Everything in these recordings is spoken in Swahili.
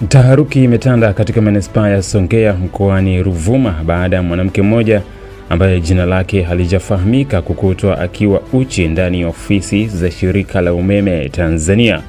Taharuki imetanda katika manispaa ya Songea mkoani Ruvuma baada ya mwanamke mmoja ambaye jina lake halijafahamika kukutwa akiwa uchi ndani ya ofisi za shirika la umeme Tanzania.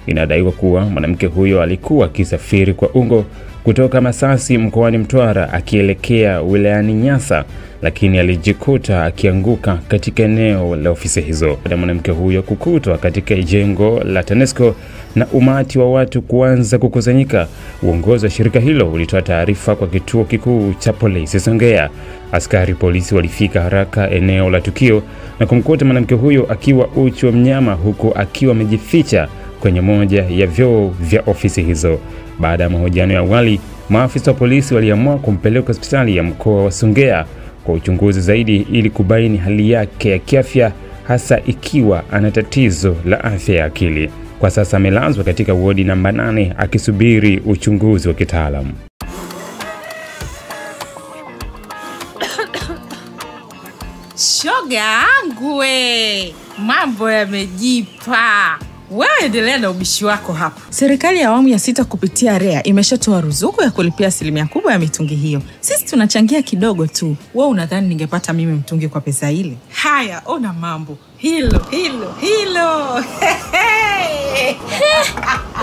Inadaiwa kuwa mwanamke huyo alikuwa akisafiri kwa ungo kutoka Masasi mkoani Mtwara akielekea wilayani Nyasa, lakini alijikuta akianguka katika eneo la ofisi hizo. Baada ya mwanamke huyo kukutwa katika jengo la TANESCO na umati wa watu kuanza kukusanyika, uongozi wa shirika hilo ulitoa taarifa kwa kituo kikuu cha polisi Songea. Askari polisi walifika haraka eneo la tukio na kumkuta mwanamke huyo akiwa uchi wa mnyama huku akiwa amejificha kwenye moja ya vyoo vya ofisi hizo. Baada ya mahojiano ya awali, maafisa wa polisi waliamua kumpeleka hospitali ya mkoa wa Songea kwa uchunguzi zaidi ili kubaini hali yake ya kiafya, hasa ikiwa ana tatizo la afya ya akili. Kwa sasa amelazwa katika wodi namba 8 akisubiri uchunguzi wa kitaalamu. Shoga yangu mambo yamejipa. Wewe endelea na ubishi wako hapa. Serikali ya awamu ya 6 kupitia REA imeshatoa ruzuku ya kulipia asilimia kubwa ya mitungi hiyo. Sisi tunachangia kidogo tu. Wewe unadhani ningepata mimi mtungi kwa pesa ile? Haya, ona mambo. Hilo.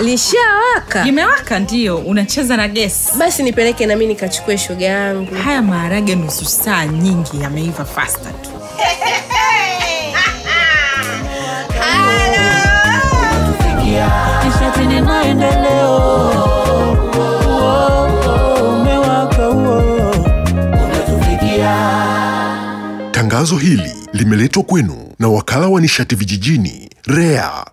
Lishawaka? Limewaka ndio, unacheza na gesi. Basi nipeleke na mimi nikachukue shoga yangu. Haya maharage nusu saa nyingi yameiva faster tu. Kisha tena maendeleo. Umewaka unatufikia. Tangazo hili limeletwa kwenu na wakala wa nishati vijijini REA.